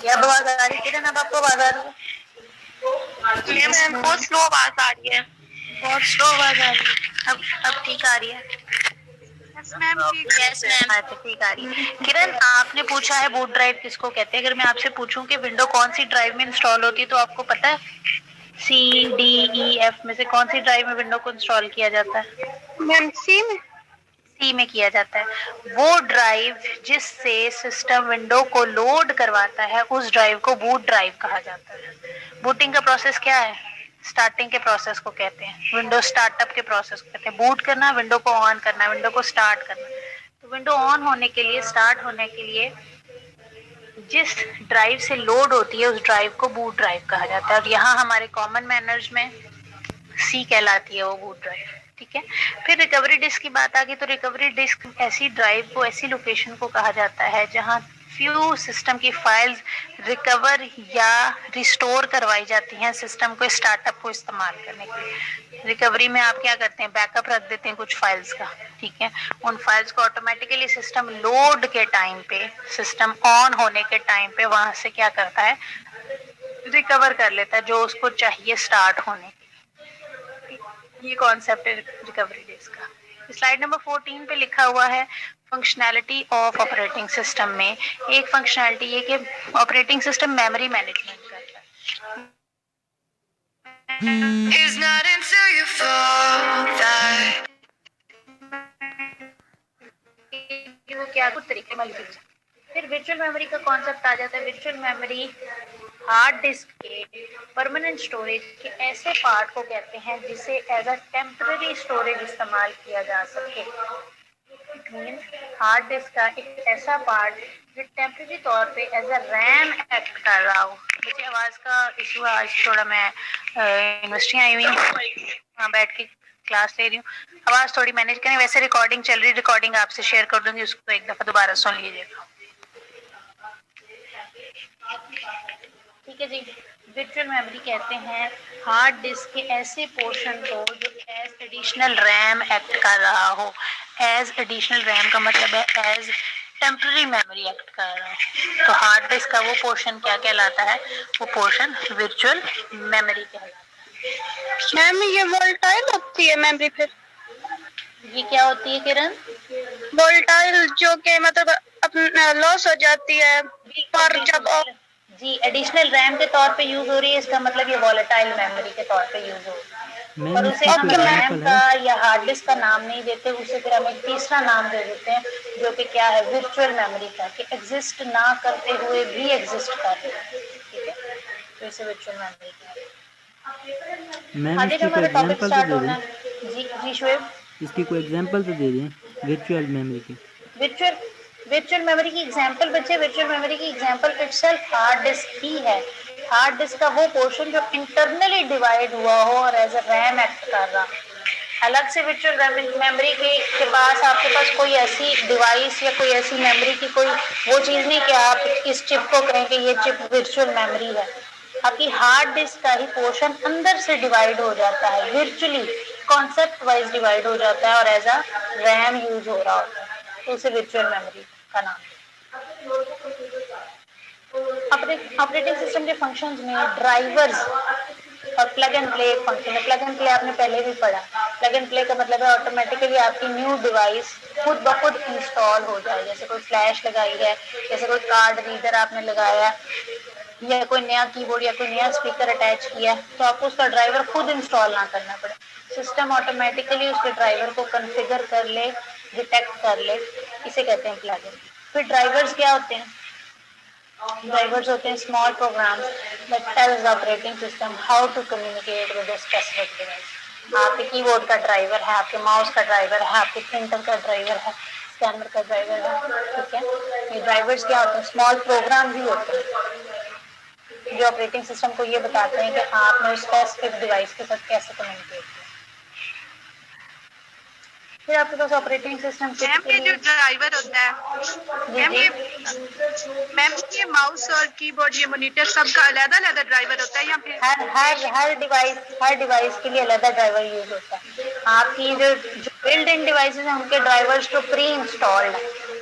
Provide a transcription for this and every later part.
ये अब आवाज आ रही है ना? अब आपको आवाज आ रही है? मैम बहुत स्लो आवाज आ रही है, बहुत स्लो आवाज आ रही है। अब ठीक आ रही है? यस मैम ठीक आ रही है। किरण, आपने पूछा है बूट ड्राइव किसको कहते हैं। अगर मैं आपसे पूछूं कि विंडो कौन सी ड्राइव में इंस्टॉल होती है तो आपको पता है? C, D, E, F में से कौन सी ड्राइव में विंडो को इंस्टॉल किया जाता है? मैम सी में किया जाता है। वो ड्राइव जिससे सिस्टम विंडो को लोड करवाता है उस ड्राइव को बूट ड्राइव कहा जाता है। बूटिंग का प्रोसेस क्या है? स्टार्टिंग के प्रोसेस को कहते हैं, विंडो स्टार्टअप के प्रोसेस को कहते हैं। बूट करना, विंडो को ऑन करना, विंडो को स्टार्ट करना। तो विंडो ऑन होने के लिए, स्टार्ट होने के लिए जिस ड्राइव से लोड होती है उस ड्राइव को बूट ड्राइव कहा जाता है। और यहाँ हमारे कॉमन मैनर्स में सी कहलाती है वो बूट ड्राइव। ठीक है। फिर रिकवरी डिस्क की बात आ गई तो रिकवरी डिस्क ऐसी ड्राइव को, ऐसी लोकेशन को कहा जाता है जहां फ्यू सिस्टम की फाइल्स रिकवर या रिस्टोर करवाई जाती हैं सिस्टम को स्टार्टअप को इस्तेमाल करने के लिए। रिकवरी में आप क्या करते हैं? बैकअप रख देते हैं कुछ फाइल्स का। ठीक है। उन फाइल्स को ऑटोमेटिकली सिस्टम लोड के टाइम पे, सिस्टम ऑन होने के टाइम पे वहां से क्या करता है? रिकवर कर लेता है जो उसको चाहिए स्टार्ट होने। ये कॉन्सेप्ट है रिकवरी डेज का। स्लाइड नंबर 14 पे लिखा हुआ है फंक्शनैलिटी ऑफ ऑपरेटिंग सिस्टम में एक फंक्शनैलिटी ये कि ऑपरेटिंग सिस्टम मेमोरी मैनेजमेंट करता है। It's not until you fall that वो क्या कुछ तरीके में। फिर वर्चुअल मेमोरी का कॉन्सेप्ट आ जाता है। वर्चुअल मेमोरी हार्ड डिस्क के परमानेंट स्टोरेज के ऐसे पार्ट को कहते हैं जिसे एज अ टेम्पररी स्टोरेज इस्तेमाल किया जा सके। इट मीन हार्ड डिस्क का एक ऐसा पार्ट जो टेम्पररी तौर पे एज अ रैम एक्ट कर रहा हो। मुझे आवाज का इशू है, आज थोड़ा मैं यूनिवर्सिटी आई हुई हूँ, वहाँ बैठ के क्लास ले रही हूँ। आवाज थोड़ी मैनेज करें। वैसे रिकॉर्डिंग चल रही है, रिकॉर्डिंग आपसे शेयर कर दूंगी, उसको एक दफा दोबारा सुन लीजिएगा। ठीक है जी। वर्चुअल मेमोरी कहते हैं हार्ड डिस्क के ऐसे पोर्शन को जो एज एडिशनल रैम एक्ट कर रहा हो। एज एडिशनल रैम का मतलब है एज टेम्पररी मेमोरी एक्ट कर रहा हो। तो हार्ड डिस्क का वो पोर्शन क्या कहलाता है? वो पोर्शन वर्चुअल मेमोरी कहलाता है। मैम ये वोलेटाइल होती है मेमोरी? फिर ये क्या होती है किरण? वोलेटाइल जो के मतलब लॉस हो जाती है पर जब जी एडिशनल रैम के तौर पे यूज हो रही है, इसका मतलब ये वॉलेटाइल मेमोरी के तौर पे यूज हो रही है। मैम और उसे इसकी हम कोई रैम एग्जांपल का है? या हार्ड डिस्क का नाम नहीं देते, उसे फिर हम एक तीसरा नाम दे देते हैं जो कि क्या है? वर्चुअल मेमोरी का, कि एग्जिस्ट ना करते हुए भी एग्जिस्ट कर रही है। ठीक है। तो इसे वर्चुअल मेमोरी कहते हैं। मैम आगे जो इसकी कोई हमारा टॉपिक एग्जांपल तो स्टार्ट दे होना दें। है। जी जी शुएब। इसकी कोई एग्जांपल तो दे दें वर्चुअल मेमोरी की। वर्चुअल वर्चुअल मेमोरी की एग्जांपल बच्चे, वर्चुअल मेमोरी की एग्जांपल इटसेल्फ हार्ड डिस्क ही है। हार्ड डिस्क का वो पोर्शन जो इंटरनली डिवाइड हुआ हो और एज अ रैम एक्ट कर रहा। अलग से वर्चुअल मेमोरी के पास आपके पास कोई ऐसी डिवाइस या कोई ऐसी मेमोरी की कोई वो चीज नहीं कि आप इस चिप को कहें कि ये चिप वर्चुअल मेमोरी है। आपकी हार्ड डिस्क का ही पोर्शन अंदर से डिवाइड हो जाता है, वर्चुअली कॉन्सेप्ट वाइज डिवाइड हो जाता है और एज अ रैम यूज हो रहा होता है। तो उसे वर्चुअल मेमोरी का नाम। ऑपरेटिंग सिस्टम के फंक्शंस में ड्राइवर्स और प्लग एंड प्ले एक फंक्शन है। प्लग एंड प्ले आपने पहले भी पढ़ा। प्लग एंड प्ले का मतलब है ऑटोमेटिकली आपकी न्यू डिवाइस खुद ब खुद इंस्टॉल हो जाए। जैसे कोई फ्लैश लगाई है, जैसे कोई कार्ड रीडर आपने लगाया या कोई नया कीबोर्ड या कोई नया स्पीकर अटैच किया तो आपको उसका ड्राइवर खुद इंस्टॉल ना करना पड़े। सिस्टम ऑटोमेटिकली उसके ड्राइवर को कॉन्फ़िगर कर ले, डिटेक्ट कर ले। इसे कहते हैं प्लग इन। फिर ड्राइवर्स क्या होते हैं? ड्राइवर्स होते हैं small programs that tells operating system how to communicate with a specific device. आपके कीबोर्ड का ड्राइवर है, आपके माउस का ड्राइवर है, आपके प्रिंटर का ड्राइवर है, स्कैनर का ड्राइवर है। ठीक है। ये ड्राइवर्स क्या होते हैं? स्मॉल प्रोग्राम भी होते हैं जो ऑपरेटिंग सिस्टम को ये बताते हैं कि आपने उस स्पेसिफिक डिवाइस के साथ कैसे कम्युनिकेट किया। फिर आपके पास ऑपरेटिंग सिस्टम मैम ये जो ड्राइवर होता है, मैम ये माउस और कीबोर्ड, ये मॉनिटर, सबका अलग-अलग ड्राइवर होता है या फिर हर डिवाइस के लिए अलग ड्राइवर यूज होता है। आपकी जो बिल्ड इन डिवाइसेस हैं उनके ड्राइवर्स तो प्री इंस्टॉल्ड है।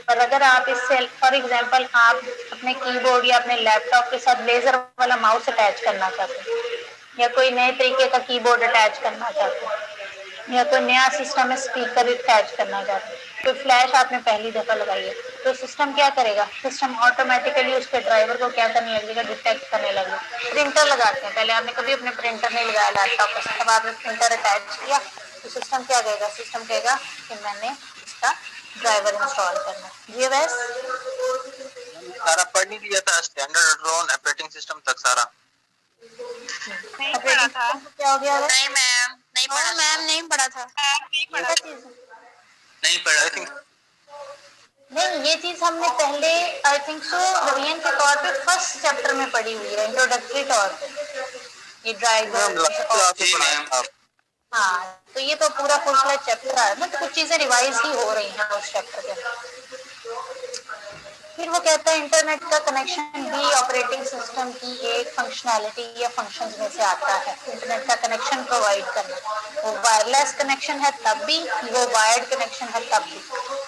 और अगर आप इससे फॉर एग्जांपल आप अपने कीबोर्ड या अपने लैपटॉप के साथ लेजर वाला माउस अटैच करना चाहते हैं, या कोई नए तरीके का कीबोर्ड अटैच करना चाहते हैं, या कोई नया सिस्टम में स्पीकर अटैच करना चाहते हैं, कोई फ्लैश आपने पहली दफा लगाई है, तो सिस्टम क्या करेगा, सिस्टम ऑटोमेटिकली उसके ड्राइवर को क्या करने लगेगा, डिटेक्ट करने लगेगा। प्रिंटर लगाते हैं, पहले आपने कभी अपने प्रिंटर नहीं लगाया लैपटॉप के साथ, अब आपने प्रिंटर अटैच किया तो सिस्टम क्या कहेगा, सिस्टम कहेगा कि मैंने इसका ड्राइवर इंस्टॉल करना है। ये बस सारा पढ़ नहीं लिया था, स्टैंडर्ड ड्रोन ऑपरेटिंग सिस्टम तक सारा नहीं पढ़ा था। क्या हो गया? नहीं मैम, नहीं पढ़ा मैम नहीं पढ़ा था। नहीं पढ़ा था। नहीं पढ़ा आई थिंक नहीं, ये चीज हमने पहले आई थिंक सो रिवीजन के तौर पे फर्स्ट चैप्टर में पढ़ी हुई है, इंट्रोडक्टरी तौर पे, ये ड्राइवर। जी मैम। हाँ, तो ये तो पूरा फुल फ्लैश चैप्टर है ना, तो कुछ चीजें रिवाइज ही हो रही हैं उस चैप्टर के। फिर वो कहता है इंटरनेट का कनेक्शन भी ऑपरेटिंग सिस्टम की एक फंक्शनैलिटी या फंक्शंस में से आता है। इंटरनेट का कनेक्शन प्रोवाइड करना, वो वायरलेस कनेक्शन है तब भी, वो वायर्ड कनेक्शन है तब भी।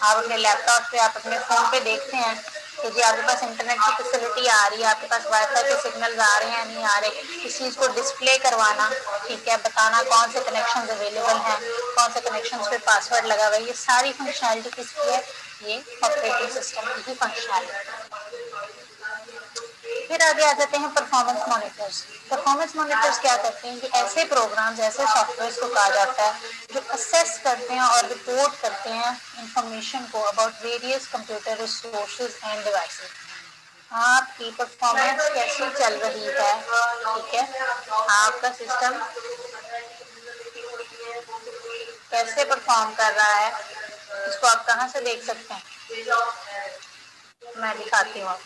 आप अपने लैपटॉप पे, आप अपने फोन पे देखते हैं कि जी आपके पास इंटरनेट की फैसिलिटी आ रही है, आपके पास वाईफाई के सिग्नल्स आ रहे हैं नहीं आ रहे, इस चीज को डिस्प्ले करवाना, ठीक है, बताना कौन से कनेक्शन अवेलेबल हैं, कौन से कनेक्शन पे पासवर्ड लगा हुआ है, ये सारी फंक्शनैलिटी किसकी है, ये ऑपरेटिंग सिस्टम की ही फंक्शनैलिटी। फिर आगे आ जाते हैं परफॉर्मेंस मॉनिटर्स। परफॉर्मेंस मॉनिटर्स क्या करते हैं कि ऐसे प्रोग्राम्स, ऐसे सॉफ्टवेयर को कहा जाता है जो असेस करते हैं और रिपोर्ट करते हैं इंफॉर्मेशन को about various computer resources end devices. आपकी परफॉर्मेंस कैसी चल रही है, ठीक है, आपका सिस्टम कैसे परफॉर्म कर रहा है, इसको आप कहाँ से देख सकते हैं, मैं दिखाती हूँ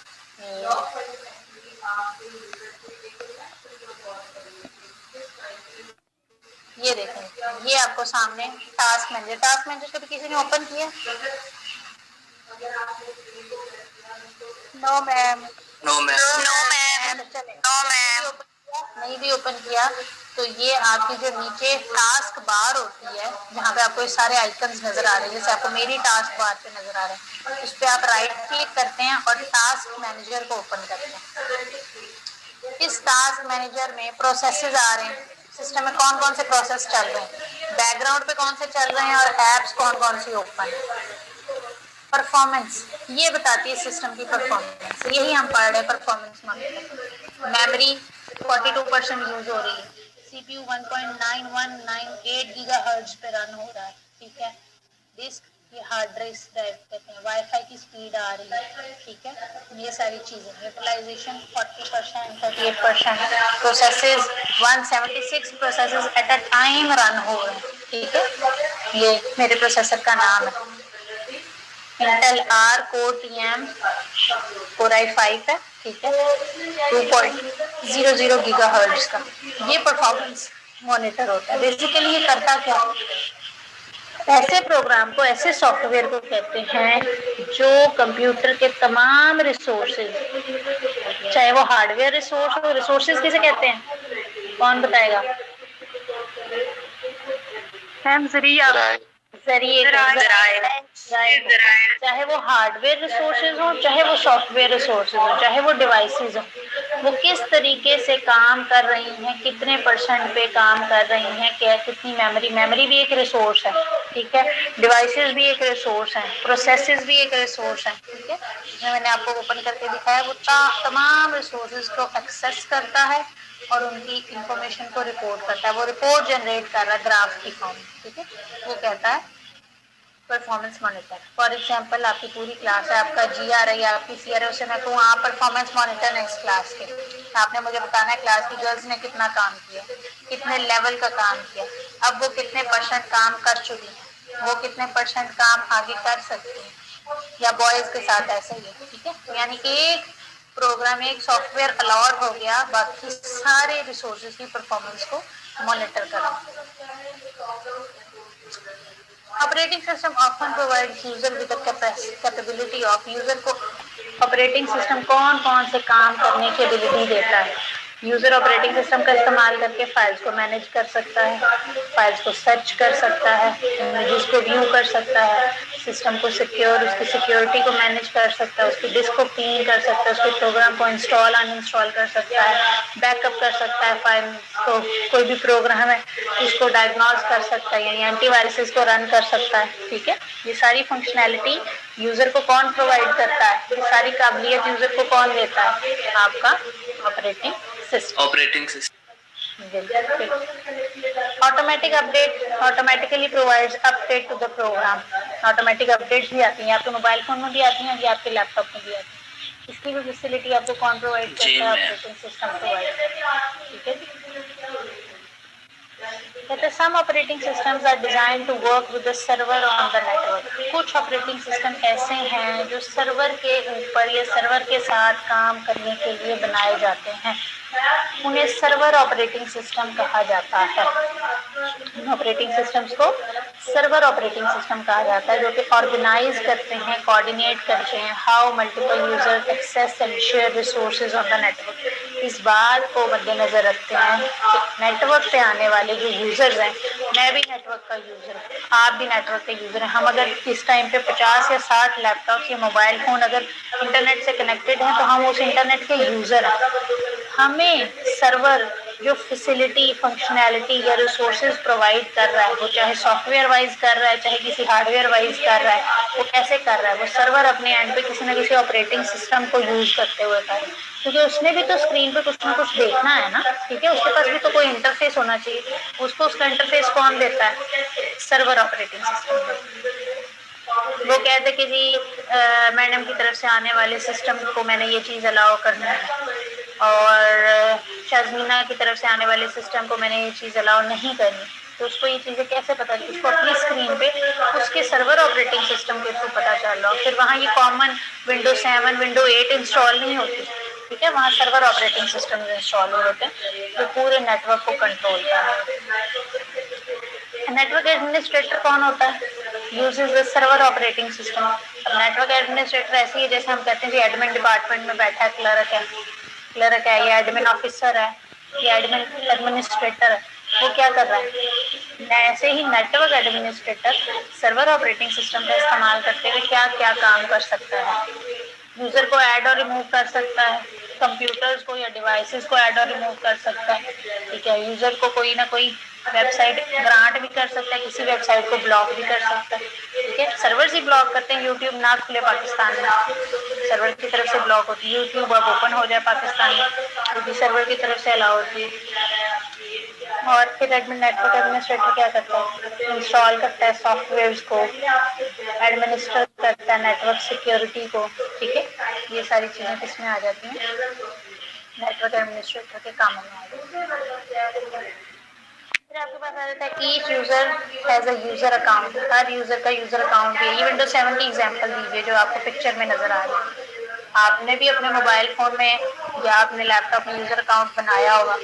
ये देखें, ये आपको सामने टास्क मैनेजर कभी किसी ने ओपन किया? No ma'am. No ma'am. नहीं भी ओपन किया तो ये आपकी जो नीचे टास्क बार होती है, जहाँ पे आपको सारे आइकन्स नजर आ रहे हैं, जैसे आपको मेरी टास्क बार पे नजर आ रहे हैं, उस पर आप राइट क्लिक करते हैं और टास्क मैनेजर को ओपन करते हैं। इस टास्क मैनेजर में प्रोसेसेस आ रहे हैं, सिस्टम में कौन कौन से प्रोसेस चल रहे हैं, बैकग्राउंड पे कौन से चल रहे हैं और एप्स कौन कौन सी ओपन है। परफॉर्मेंस ये बताती है सिस्टम की परफॉर्मेंस, यही हम पढ़ रहे हैं परफॉर्मेंस मॉनिटर। मेमोरी 42% यूज हो रही है, सीपीयू 1.9198 गीगाहर्ट्ज पे रन हो रहा है, ठीक है, डिस्क ये हार्ड ड्राइव कहते हैं, वाईफाई की स्पीड आ रही है, ठीक है, ये सारी चीजें। Utilization 40%, 38%, processes 176 processes at a time run हो रहे हैं, ठीक है, ये मेरे प्रोसेसर का नाम है, Intel R core TM core i5 है, ठीक है, 2.00 गीगाहर्ट्ज का ये परफॉर्मेंस मॉनिटर होता है। बेसिकली ये करता क्या है, ऐसे प्रोग्राम को, ऐसे सॉफ्टवेयर को कहते हैं जो कंप्यूटर के तमाम रिसोर्सेज, चाहे वो हार्डवेयर रिसोर्स हो, रिसोर्सेज किसे कहते हैं, कौन बताएगा? मैम जरिया। जरिए, चाहे वो हार्डवेयर रिसोर्सेज हो, चाहे वो सॉफ्टवेयर रिसोर्सेज हो, चाहे वो डिवाइसेस हो, वो किस तरीके से काम कर रही हैं, कितने % पे काम कर रही हैं, क्या कितनी मेमोरी भी एक रिसोर्स है, ठीक है, डिवाइसेस भी एक रिसोर्स है, प्रोसेसेस भी एक रिसोर्स है, ठीक है, मैंने आपको ओपन करके दिखाया, वो तमाम रिसोर्सेज को एक्सेस करता है और उनकी इंफॉर्मेशन को रिपोर्ट करता है, वो रिपोर्ट जनरेट कर रहा है ग्राफ की फॉर्म, ठीक है, वो कहता है परफॉर्मेंस मॉनिटर। फॉर एग्जांपल आपकी पूरी क्लास है, आपका जी आ रही है, आपकी सी आ रही है, उससे मैं कहूँ आप परफॉर्मेंस मॉनिटर है इस क्लास के, आपने मुझे बताना है क्लास की गर्ल्स ने कितना काम किया, कितने लेवल का काम किया, अब वो कितने % काम कर चुकी है, वो कितने % काम आगे कर सकती है, या बॉयज के साथ ऐसा ही है, ठीक है, तो यानी कि एक प्रोग्राम, एक सॉफ्टवेयर अलाउड हो गया बाकी सारे रिसोर्सेज की परफॉर्मेंस को मॉनिटर करना। Operating system often provides user with the capability of, user को ऑपरेटिंग सिस्टम कौन कौन से काम करने की एबिलिटी देता है, यूजर ऑपरेटिंग सिस्टम का इस्तेमाल करके फाइल्स को मैनेज कर सकता है, फाइल्स को सर्च कर सकता है, इमेजेस को व्यू कर सकता है, सिस्टम को सिक्योर, उसकी सिक्योरिटी को मैनेज कर सकता है, उसकी डिस्क को क्लीन कर सकता है, उसके प्रोग्राम को इंस्टॉल अनइंस्टॉल कर सकता है, बैकअप कर सकता है फाइल को, कोई भी प्रोग्राम है उसको डायग्नोज कर सकता है, यानी एंटीवायरसेस को रन कर सकता है। ठीक है, ये सारी फंक्शनैलिटी यूजर को कौन प्रोवाइड करता है, ये सारी काबिलियत यूजर को कौन देता है? आपका operating system. Automatic update automatically provides update to the program. Automatic update भी आती है, आपके मोबाइल फोन में भी आती है, या आपके लैपटॉप में भी आती है। इसकी भी फैसिलिटी आपको कौन प्रोवाइड करता है? ऑपरेटिंग सिस्टम प्रोवाइड करता है। ठीक है, कहते हैं some operating systems are designed to work with the server on the network। कुछ ऑपरेटिंग सिस्टम ऐसे हैं जो सर्वर के ऊपर या सर्वर के साथ काम करने के लिए बनाए जाते हैं, उन्हें सर्वर ऑपरेटिंग सिस्टम कहा जाता है। ऑपरेटिंग सिस्टम्स को सर्वर ऑपरेटिंग सिस्टम कहा जाता है, जो कि ऑर्गेनाइज करते हैं, कोऑर्डिनेट करते हैं how multiple user access and share resources on the network. इस बात को मद्देनजर रखते हैं कि नेटवर्क पे आने वाले जो यूजर्स हैं, मैं भी नेटवर्क का यूजर हूँ, आप भी नेटवर्क के यूजर हैं, हम अगर इस टाइम पे 50 या 60 लैपटॉप या मोबाइल फोन अगर इंटरनेट से कनेक्टेड हैं तो हम उस इंटरनेट के यूजर हैं। हमें सर्वर जो फैसिलिटी, फंक्शनैलिटी या रिसोर्सेज प्रोवाइड कर रहा है, वो चाहे सॉफ्टवेयर वाइज कर रहा है, चाहे किसी हार्डवेयर वाइज कर रहा है, वो कैसे कर रहा है? वो सर्वर अपने एंड पे किसी न किसी ऑपरेटिंग सिस्टम को यूज करते हुए कर रहा है, क्योंकि उसने भी तो स्क्रीन पे कुछ ना कुछ देखना है ना। ठीक है, उसके पास भी तो कोई इंटरफेस होना चाहिए, उसको उसका इंटरफेस कौन देता है? Server operating system. वो कहते कि जी मैडम की तरफ से आने वाले सिस्टम को मैंने ये चीज़ अलाउ करना है, और शazमीना की तरफ से आने वाले सिस्टम को मैंने ये चीज़ अलाउ नहीं करनी, तो उसको ये चीज़ें कैसे पता चली? उसको अपनी स्क्रीन पे उसके सर्वर ऑपरेटिंग सिस्टम के थ्रू पता चल रहा हो। फिर वहाँ ये कॉमन विंडो 7 विंडो 8 इंस्टॉल नहीं होती। ठीक है, वहाँ सर्वर ऑपरेटिंग सिस्टम इंस्टॉल होते हैं जो पूरे नेटवर्क को कंट्रोल कर रहे हैं। नेटवर्क एडमिनिस्ट्रेटर कौन होता है? Uses the server operating system. अब नेटवर्क एडमिनिस्ट्रेटर ऐसी है जैसे हम कहते हैं जी एडमिन डिपार्टमेंट में बैठा है क्लर्क है या एडमिन ऑफिसर है या एडमिन एडमिनिस्ट्रेटर है, वो क्या कर रहा है? ऐसे ही network administrator server operating system का इस्तेमाल करते हुए क्या क्या काम कर सकता है? यूजर को ऐड और रिमूव कर सकता है, कंप्यूटर्स को या डिवाइसेस को ऐड और रिमूव कर सकता है। ठीक है, यूजर को कोई ना कोई वेबसाइट ग्रांट भी कर सकता है, किसी वेबसाइट को ब्लॉक भी कर सकता है। ठीक है, सर्वर्स ही ब्लॉक करते हैं, यूट्यूब ना खुले पाकिस्तान में, सर्वर की तरफ से ब्लॉक होती है। यूट्यूब अब ओपन हो जाए पाकिस्तान में, वो भी सर्वर की तरफ से अलाउ होती है। और फिर एडमिन नेटवर्क एडमिनिस्ट्रेटर क्या करता है? इंस्टॉल करता है सॉफ्टवेयर्स को, एडमिनिस्टर करता है नेटवर्क सिक्योरिटी को। ठीक है, ये सारी चीज़ें किसमें आ जाती हैं? नेटवर्क एडमिनिस्ट्रेटर के कामों में आ जाती है। फिर आपके पास आ जाता है each user has a user account. Her user का यूजर अकाउंट भी है। ये विंडोज 7 की एग्जांपल दीजिए जो आपको पिक्चर में नजर आ रही है। आपने भी अपने मोबाइल फोन में या अपने लैपटॉप में यूजर अकाउंट बनाया होगा।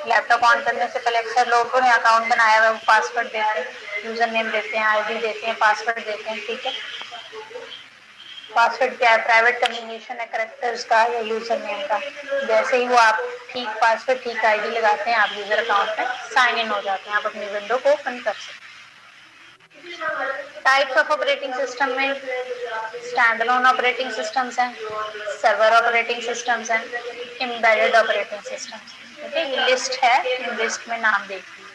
लैपटॉप ऑन करने से पहले अक्सर लोगों ने अकाउंट बनाया हुआ है, वो पासवर्ड देते हैं, यूजर नेम देते हैं, आईडी देते हैं, पासवर्ड देते हैं। ठीक है, पासवर्ड क्या है? प्राइवेट कम्युनिकेशन है करेक्टर्स का या यूजर नेम का। जैसे ही वो आप ठीक पासवर्ड ठीक आईडी लगाते हैं, आप यूजर अकाउंट में साइन इन हो जाते हैं, आप अपनी विंडो को ओपन कर सकते हैं। टाइप्स ऑफ ऑपरेटिंग सिस्टम में स्टैंडअलोन ऑपरेटिंग सिस्टम्स हैं, सर्वर ऑपरेटिंग सिस्टम्स हैं, एम्बेडेड ऑपरेटिंग सिस्टम्स। ठीक है, ये लिस्ट है, इन लिस्ट में नाम देखिए,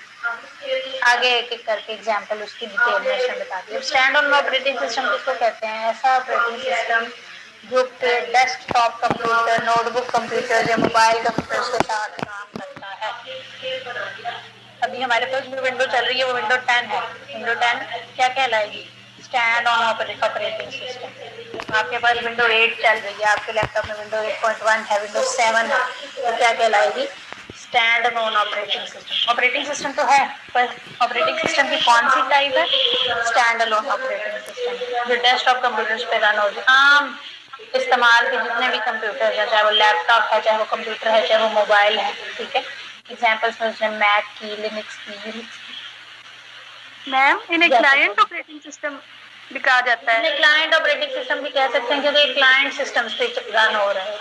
आगे एक एक करके एग्जांपल उसकी डिटेल में बता दी। स्टैंड ऑन ऑपरेटिंग सिस्टम किसको कहते हैं? ऐसा ऑपरेटिंग सिस्टम जो डेस्कटॉप कंप्यूटर, नोटबुक कंप्यूटर या मोबाइल कंप्यूटर के साथ काम करता है। अभी हमारे पास जो विंडो चल रही है वो विंडो 10 है। विंडो 10 क्या कहलाएगी? Standalone operating system. आपके पास विंडो 8 चल रही है, आपके लैपटॉप में विंडो 8.1 है, विंडो 7 है, तो क्या कहलाएगी? Standalone operating system. Operating system तो है, पर ऑपरेटिंग सिस्टम की कौन सी टाइप है? स्टैंड ऑन ऑपरेटिंग सिस्टम, जो डेस्कटॉप कंप्यूटर्स पे रन होती है। आम इस्तेमाल के जितने भी कंप्यूटर है, चाहे वो लैपटॉप है, चाहे वो कंप्यूटर है, चाहे वो मोबाइल है। ठीक है, एग्जांपल्स में उसने मैक की, लिनक्स की, यूनिक्स की। मैम इन्हें क्लाइंट ऑपरेटिंग सिस्टम भी कहा जाता है। इन्हें क्लाइंट ऑपरेटिंग सिस्टम भी कह सकते हैं, क्योंकि क्लाइंट सिस्टम पे रन हो रहा है,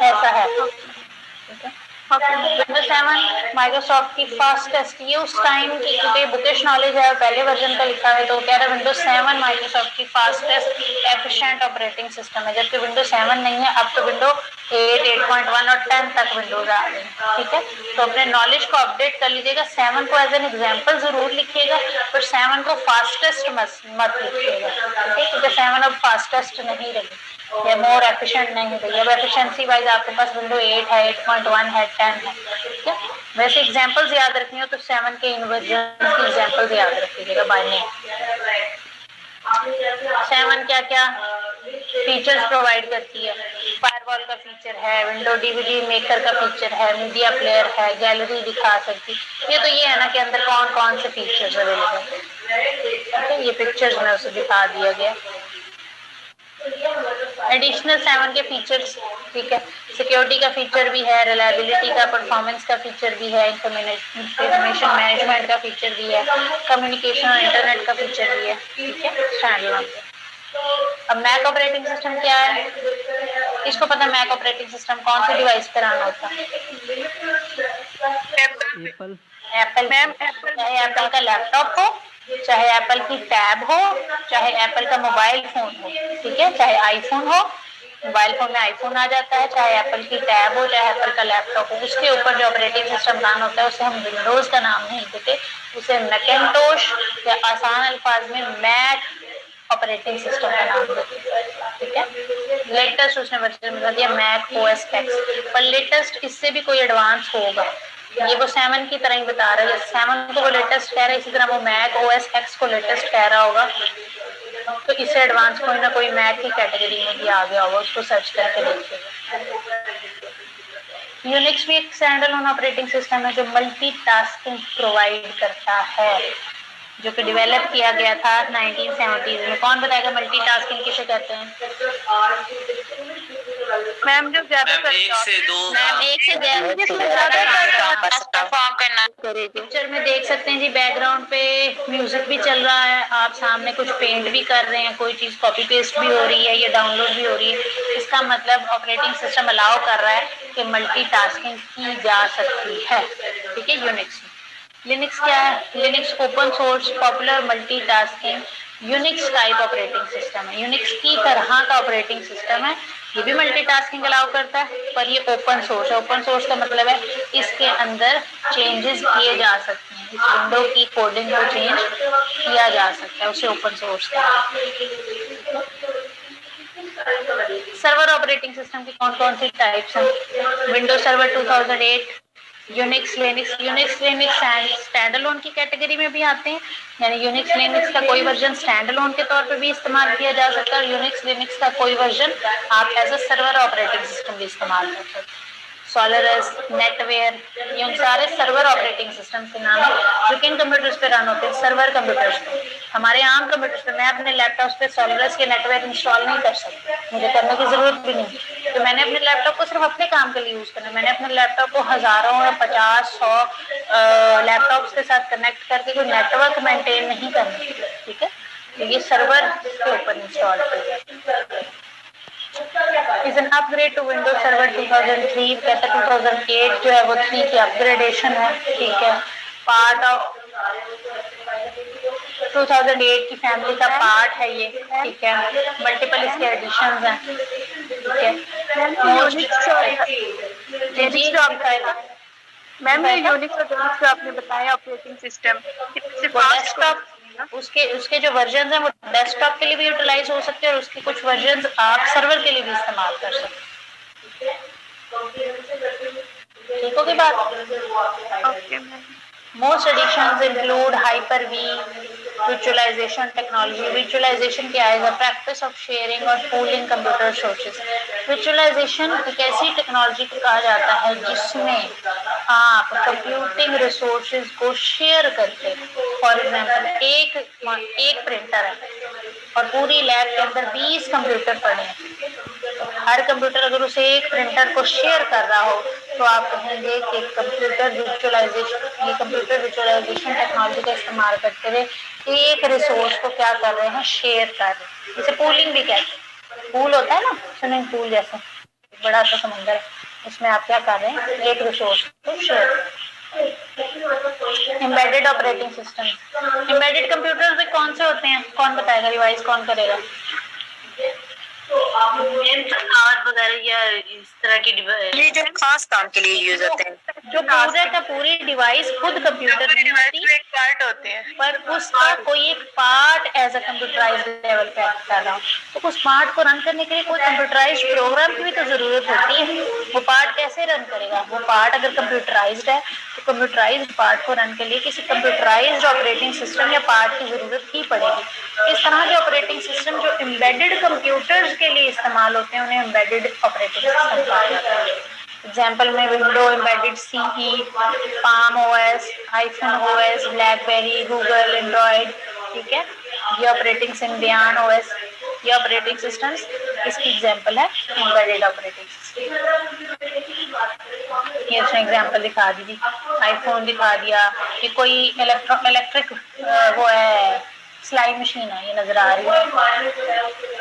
ऐसा है। विंडोज 7 माइक्रोसॉफ्ट की फास्टेस्ट, ये उस टाइम की, क्योंकि बुकिश नॉलेज है पहले वर्जन का लिखा है, तो कह रहा है विंडोज 7 माइक्रोसॉफ्ट की फास्टेस्ट एफिशिएंट ऑपरेटिंग सिस्टम है, जबकि विंडोज 7 नहीं है, अब तो विंडो 8, 8.1 और 10 तक विंडोज आ गए। ठीक है, तो अपने नॉलेज को अपडेट कर लीजिएगा। 7 को एज एन एग्जाम्पल जरूर लिखिएगा, पर 7 को फास्टेस्ट मत लिखिएगा, ठीक है, क्योंकि 7 अब फास्टेस्ट नहीं रही या मोर एफिशिएंट नहीं रही। अब एफिशिएंसी वाइज आपके पास विंडो 8 है, 8.1 है, 10 है। ठीक है, वैसे एग्जांपल्स याद रखनी हो तो 7 के इन्वर्जन की एग्जांपल्स याद रखिएगा बाय नेम। 7 क्या क्या फीचर्स प्रोवाइड करती है? फायरवॉल का फीचर है, विंडो डीवीडी मेकर का फीचर है, मीडिया प्लेयर है, गैलरी दिखा सकती। ये तो ये है ना कि अंदर कौन कौन से फीचर्स अवेलेबल है, ये पिक्चर्स में उसे दिखा दिया गया। एडिशनल 7 के फीचर्स, ठीक है, सिक्योरिटी का फीचर भी है, रिलायबिलिटी का, परफॉर्मेंस का फीचर भी है, इंफॉर्मेशन मैनेजमेंट का फीचर भी है, कम्युनिकेशन और इंटरनेट का फीचर भी है। ठीक है, स्टैंडअलोन। अब मैक ऑपरेटिंग सिस्टम क्या है? इसको पता मैक ऑपरेटिंग सिस्टम कौन से डिवाइस पर आना होता है? एप्पल। एप्पल मैम, चाहे एप्पल का लैपटॉप हो, चाहे एप्पल की टैब हो, चाहे एप्पल का मोबाइल फोन हो, ठीक है, चाहे आईफोन हो, मोबाइल फोन में आईफोन आ जाता है, चाहे एप्पल की टैब हो, चाहे एप्पल का लैपटॉप हो, उसके ऊपर जो ऑपरेटिंग सिस्टम रन होता है उसे हम विंडोज का नाम नहीं देते, उसे मैकिंटोश या आसान अल्फाज में मैक ऑपरेटिंग सिस्टम का नाम देते हैं। ठीक है, लेटेस्ट उसने वर्जन बता दिया मैक ओएस एक्स, पर लेटेस्ट इससे भी कोई एडवांस होगा, ये वो 7 की तरह ही बता रहा है, 7 को वो लेटेस्ट कह रहा है, इसी तरह वो मैक ओएस एक्स को लेटेस्ट कह रहा होगा, तो इससे एडवांस कोई ना कोई मैक की कैटेगरी में भी आ गया होगा, उसको सर्च करके देखिएगा। यूनिक्स भी एक स्टैंडअलोन ऑपरेटिंग सिस्टम है जो मल्टीटास्किंग प्रोवाइड करता है, जो कि डेवलप किया गया था 1970s में। कौन बताएगा मल्टीटास्किंग किसे कहते हैं? मैम जो ज्यादा एक से दो परफॉर्म करना करेगी। पिक्चर में देख सकते हैं जी, बैकग्राउंड पे म्यूजिक भी चल रहा है, आप सामने कुछ पेंट भी कर रहे हैं, कोई चीज कॉपी पेस्ट भी हो रही है, ये डाउनलोड भी हो रही है। इसका मतलब ऑपरेटिंग सिस्टम अलाउ कर रहा है कि मल्टीटास्किंग की जा सकती है। ठीक है, यूनिक्स। लिनक्स क्या है? Linux open source popular multitasking Unix type operating system है, यूनिक्स की तरह का ऑपरेटिंग सिस्टम है, ये भी मल्टीटास्किंग अलाउ करता है, पर ये ओपन सोर्स है। ओपन सोर्स का मतलब है इसके अंदर चेंजेस किए जा सकते हैं, इस विंडो की कोडिंग को चेंज किया जा सकता है, उसे ओपन सोर्स कहते हैं। सर्वर ऑपरेटिंग सिस्टम की कौन कौन सी टाइप्स हैं? Windows server 2008, Unix Linux. Unix Linux standalone की कैटेगरी में भी आते हैं, यानी यूनिक्स लिनक्स का कोई वर्जन स्टैंडअलोन के तौर पे भी इस्तेमाल किया जा सकता है, और यूनिक्स लिनक्स का कोई वर्जन आप as a server operating system भी इस्तेमाल कर सकते हैं। सोलरस, नेटवेयर, ये उन सारे सर्वर ऑपरेटिंग सिस्टम के नाम है जो किन कंप्यूटर्स पे रन होते हैं? सर्वर कंप्यूटर्स पे। हमारे आम कंप्यूटर्स पे मैं अपने लैपटॉप पे सोलरस के नेटवेयर इंस्टॉल नहीं कर सकती, मुझे करने की जरूरत भी नहीं, तो मैंने अपने लैपटॉप को सिर्फ अपने काम के लिए यूज करना है। मैंने अपने लैपटॉप को हजारों या 50-100 लैपटॉप्स के साथ कनेक्ट करके कोई नेटवर्क मेंटेन नहीं करना। ठीक है, तो ये सर्वर के ऊपर इंस्टॉल किया is an upgrade to Windows Server 2003। कहते 2008 जो है वो 3 की अपग्रेडेशन है। ठीक है, पार्ट ऑफ 2008 की फैमिली का पार्ट है ये। ठीक है, मल्टीपल इसके एडिशंस हैं। ठीक है, मैम ये यूनिक्स और लिनक्स जो आपने बताया ऑपरेटिंग सिस्टम, डेस्कटॉप उसके जो वर्जन हैं वो डेस्कटॉप के लिए भी यूटिलाइज हो सकते हैं, और उसके कुछ वर्जन आप सर्वर के लिए भी इस्तेमाल कर सकते हैं। ठीक होगी बात? Okay ma'am. Most editions include Hyper-V virtualization technology। Virtualization क्या है? The practice of sharing or pooling computer resources। Virtualization एक ऐसी टेक्नोलॉजी को कहा जाता है जिसमें आप कंप्यूटिंग रिसोर्सेज को शेयर करके, फॉर एग्जाम्पल एक प्रिंटर है और पूरी लैब के अंदर 20 कंप्यूटर पड़े हैं, हर कंप्यूटर अगर उसे एक प्रिंटर को शेयर कर रहा हो तो आप कहेंगे कि कंप्यूटर विजुअलाइजेशन, ये कंप्यूटर विजुअलाइजेशन टेक्नोलॉजी का इस्तेमाल करते हुए एक रिसोर्स को क्या कर रहे हैं? शेयर कर रहे हैं। इसे पूलिंग भी कहते हैं। पूल होता है ना, स्विमिंग पूल जैसे बड़ा सा समुंदर है, उसमें आप क्या कर रहे हैं, एक रिसोर्स को share. Embedded operating system, embedded computers में कौन से होते हैं, कौन बताएगा, रिवाइज कौन करेगा? और वगैरह या इस तरह की ये जो खास काम के लिए यूज होते हैं, जो पूरे का पूरी डिवाइस खुद कंप्यूटर नहीं होती, एक पार्ट होते हैं। पर उसका कोई एक part as a computerised level पे एक्ट कर रहा हो, तो उस पार्ट को रन करने के लिए कोई कंप्यूटराइज्ड प्रोग्राम की भी तो जरूरत होती है। वो पार्ट कैसे रन करेगा? वो पार्ट अगर कंप्यूटराइज्ड है तो कंप्यूटराइज्ड पार्ट को रन के लिए किसी कंप्यूटराइज्ड ऑपरेटिंग सिस्टम या पार्ट की जरूरत ही पड़ेगी। इस तरह के ऑपरेटिंग सिस्टम जो एम्बेडेड कंप्यूटर्स के लिए इस्तेमाल होते हैं उन्हें एम्बेडेड ऑपरेटिंग सिस्टम कहा जाता है। एग्जाम्पल में window embedded CE, Palm OS, iPhone OS, BlackBerry, Google, Android, ठीक है, ये ऑपरेटिंग सिम्बियन ओएस, ये ऑपरेटिंग सिस्टम्स इसकी एग्जाम्पल है एम्बेडेड ऑपरेटिंग सिस्टम। ये उसने एग्जाम्पल दिखा दी थी, आईफोन दिखा दिया, ये कोई इलेक्ट्रिक वो है सिलाई मशीन है, ये नजर आ रही है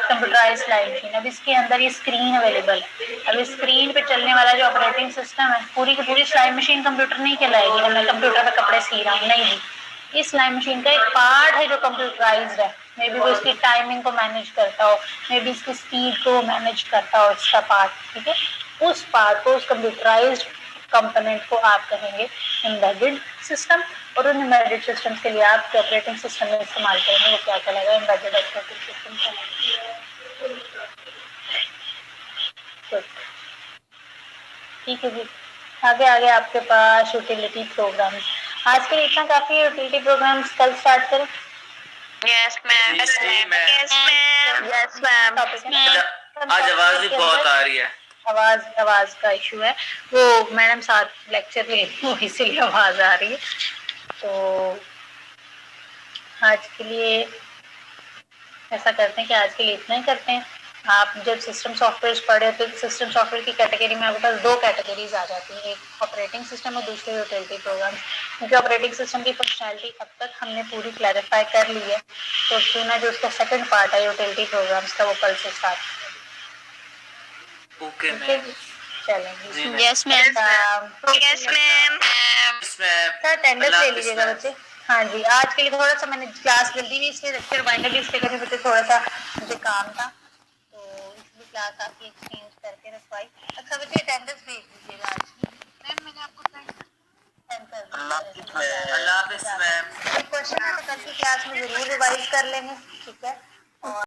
कंप्यूटराइज सिलाई मशीन। अब इसके अंदर ये स्क्रीन अवेलेबल है, अब इस स्क्रीन पे चलने वाला जो ऑपरेटिंग सिस्टम है, पूरी की पूरी सिलाई मशीन कंप्यूटर नहीं कहलाएगी, मैं कंप्यूटर पे कपड़े सी रहा हूँ, नहीं जी। इस सिलाई मशीन का एक पार्ट है जो कंप्यूटराइज्ड है, मे बी वो इसकी टाइमिंग को मैनेज करता हो, मे बी इसकी स्पीड को मैनेज करता हो, इसका पार्ट, ठीक है। उस पार्ट को, उस कंप्यूटराइज्ड कंपोनेंट को आप कहेंगे एम्बेडेड सिस्टम, और उन एम्बेडेड सिस्टम्स के लिए आप जो ऑपरेटिंग सिस्टम में इस्तेमाल करेंगे वो क्या कहलाएगा, एम्बेडेड ऑपरेटिंग सिस्टम कहलाएगा। ठीक है जी, आगे आगे आपके पास यूटिलिटी प्रोग्राम्स। आज के लिए इतना काफी है, यूटिलिटी प्रोग्राम्स कल स्टार्ट करें। Yes ma'am, yes ma'am. आज आवाज भी बहुत आ रही है। आवाज का इशू है, वो मैडम साथ लेक्चर ले रही हूँ इसीलिए आवाज आ रही है। तो आज के लिए ऐसा करते हैं कि आज के लिए इतना ही करते हैं। आप जब सिस्टम सॉफ्टवेयर पढ़े तो सिस्टम सॉफ्टवेयर की कैटेगरी में आपके पास दो कैटेगरीज आ जाती हैं, एक ऑपरेटिंग सिस्टम और दूसरे यूटिलिटी प्रोग्राम। क्योंकि ऑपरेटिंग सिस्टम की फंक्शनैलिटी अब तक हमने पूरी क्लैरिफाई कर ली है, तो क्यों ना जो उसका सेकंड पार्ट है यूटिलिटी प्रोग्राम्स का वो कल से स्टार्ट। ओके ठीक है मैम। जी, चलेंगे। Yes ma'am. Yes ma'am. Sir attendance ले लीजिएगा बच्चे। हाँ जी, आज के लिए थोड़ा सा मैंने क्लास जल्दी भी इसलिए रखी, रिमाइंडर भी इसलिए करने बच्चे, थोड़ा सा मुझे काम था तो इसलिए क्लास आपकी एक्सचेंज करके रखवाई। अच्छा बच्चे अटेंडेंस भेज दीजिएगा आज की। मैम मैंने आपको सेंड कर अल्लाह हाफिज़ मैम। क्वेश्चन है तो कल की क्लास में जरूर रिवाइज कर लेंगे।